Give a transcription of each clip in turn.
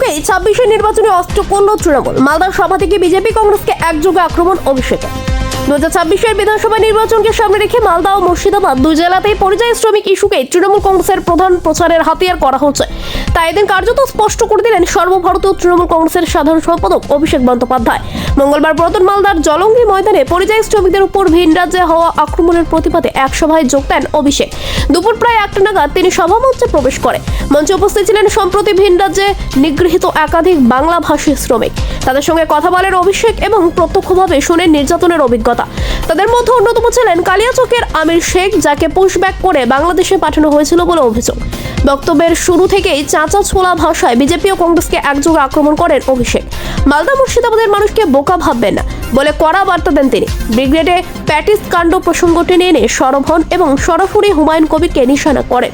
বলেই 26-এর নির্বাচনে অস্ত্র করল তৃণমূল। মালদার সভা থেকে বিজেপি কংগ্রেসকে একযোগে আক্রমণ অভিষেকের। 2026-এর বিধানসভা নির্বাচনকে সামনে রেখে মালদা ও মুর্শিদাবাদ দুই জেলাতেই পরিযায়ী শ্রমিক ইস্যুকে তৃণমূল কংগ্রেসের প্রধান প্রচারের হাতিয়ার করা হচ্ছে। তাই এদিন কার্যত স্পষ্ট করে দিলেন সর্বভারতীয় তৃণমূল কংগ্রেসের সাধারণ সম্পাদক অভিষেক বন্দ্যোপাধ্যায়। মঙ্গলবার পুরাতন মালদার জলঙ্গি ময়দানে পরিযায়ী শ্রমিকদের উপর ভিন রাজ্যে হওয়া আক্রমণের প্রতিবাদে এক সভায় যোগ দেন অভিষেক। দুপুর প্রায় 1টা নাগাদ তিনি সভামঞ্চে প্রবেশ করেন। মঞ্চে উপস্থিত ছিলেন সম্প্রতি ভিন রাজ্যে নিগৃহীত একাধিক বাংলা ভাষী শ্রমিক। তাদের সঙ্গে কথা বলেন অভিষেক এবং প্রত্যক্ষভাবে শুনেন নির্যাতনের অভিজ্ঞতা। তাদের মধ্যে অন্যতম ছিলেন কালিয়াচকের আমির শেখ, যাকে পুশব্যাক করে বাংলাদেশে পাঠানো হয়েছিল বলে অভিযোগ। বক্তব্যের শুরু থেকেই চাঁচা ছোলা ভাষায় বিজেপি ও কংগ্রেসকে একযোগে আক্রমণ করেন অভিষেক। মালদা মুর্শিদাবাদের মানুষকে বোকা ভাববেন না বলে কড়া বার্তা দেন তিনি। ব্রিগেডে প্যাটিস কাণ্ড প্রসঙ্গ টেনে এনে সরব হন এবং সরাসরি হুমায়ুন কবিরকে নিশানা করেন।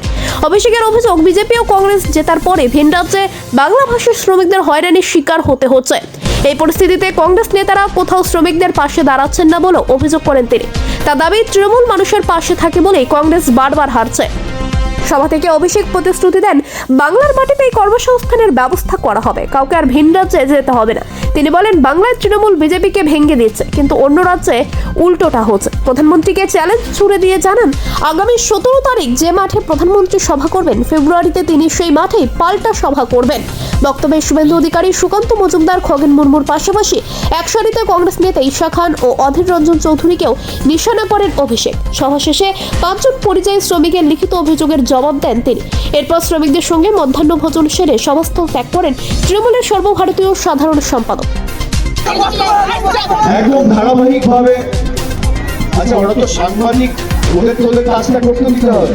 অভিষেকের অভিযোগ, বিজেপি ও কংগ্রেস জেতার পরে ভিন রাজ্যে বাংলা ভাষার শ্রমিকদের হয়রানির শিকার হতে হচ্ছে। এই পরিস্থিতিতে কংগ্রেস নেতারা কোথাও শ্রমিকদের পাশে দাঁড়াচ্ছেন না বলেও অভিযোগ করেন তিনি। তার দাবি, তৃণমূল মানুষের পাশে থাকে বলেই কংগ্রেস বারবার হারছে। সভা থেকে অভিষেক প্রতিশ্রুতি দেন, বাংলার মাটিতেই কর্মসংস্থানের ব্যবস্থা করা হবে, কাউকে আর ভিন রাজ্যে যেতে হবে না। তিনি বলেন, বাংলায় তৃণমূল বিজেপিকে ভেঙে দিচ্ছে, কিন্তু অন্য রাজ্যে উল্টোটা হচ্ছে। প্রধানমন্ত্রীকে চ্যালেঞ্জ ছুড়ে দিয়ে জানান, আগামী 17 তারিখ যে মাঠে প্রধানমন্ত্রী সভা করবেন, ফেব্রুয়ারিতে তিনি সেই মাঠেই পাল্টা সভা করবেন। বক্তব্যে শুভেন্দু অধিকারী, সুকান্ত মজুমদার, খগেন মুর্মুর পাশাপাশি এক সারিতে কংগ্রেস নেতা ঈশা খান ও অধীর রঞ্জন চৌধুরীকেও নিশানা করেন অভিষেক। সভা শেষে 5 জন পরিযায়ী শ্রমিকের লিখিত অভিযোগের জবাব দেন তিনি। এরপর শ্রমিকদের সঙ্গে মধ্যাহ্ন ভোজন সেরে সভাস্থল ত্যাগ করেন তৃণমূলের সর্বভারতীয় সাধারণ সম্পাদক। একদম ধারাবাহিকভাবে ওরা তো সাংবাদিক, ওদের কাজটা করতে দিতে হবে।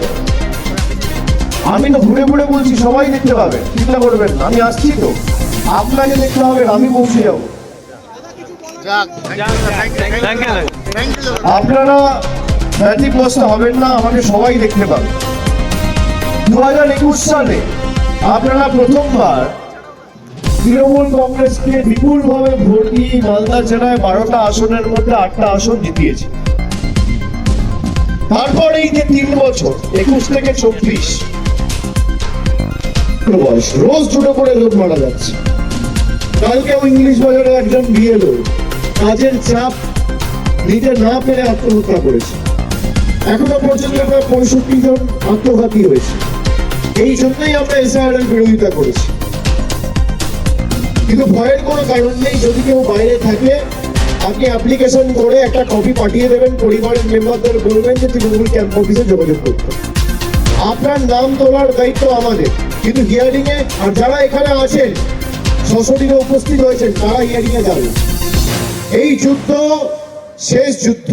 আমি তো ঘুরে ঘুরে বলছি, সবাই দেখতে পাবে, চিন্তা করবেন না। আমি আসছি তো, আপনাকে দেখতে হবে, আমি পৌঁছে যাবো। আপনারা ব্যতিগ্রস্ত হবেন না, আমাকে সবাই দেখতে পাবে। 2021 সালে আপনারা প্রথমবার তৃণমূল কংগ্রেসকে বিপুলভাবে ভোট দিয়ে মালদা জেলায় 12টা আসনের মধ্যে 8টা আসন জিতিয়েছে। তারপর এই যে 3 বছর 21 থেকে 24 রোজ দুটো করে লোক মারা যাচ্ছে। কালকেও ইংলিশ বাজারে একজন বিএলও কাজের চাপ নিতে না পেরে আত্মহত্যা করেছে। এখনো পর্যন্ত প্রায় 65 জন আত্মঘাতী হয়েছে। এই জন্যই আমরা এসআইআর এর বিরোধিতা করেছি। কিন্তু ভয়ের কোনো কারণ নেই। যদি কেউ বাইরে থাকে, আপনি অ্যাপ্লিকেশন করে একটা কপি পাঠিয়ে দেবেন, পরিবারের মেম্বারদের বলবেন যে তৃণমূল ক্যাম্প অফিসে যোগাযোগ করতে। আপনার নাম তোলার দায়িত্ব আমাদের, কিন্তু হিয়ারিং এ আর যারা এখানে আছেন সশরীরে উপস্থিত হয়েছেন, তারা হিয়ারিং এ যাবেন। এই যুদ্ধ শেষ যুদ্ধ।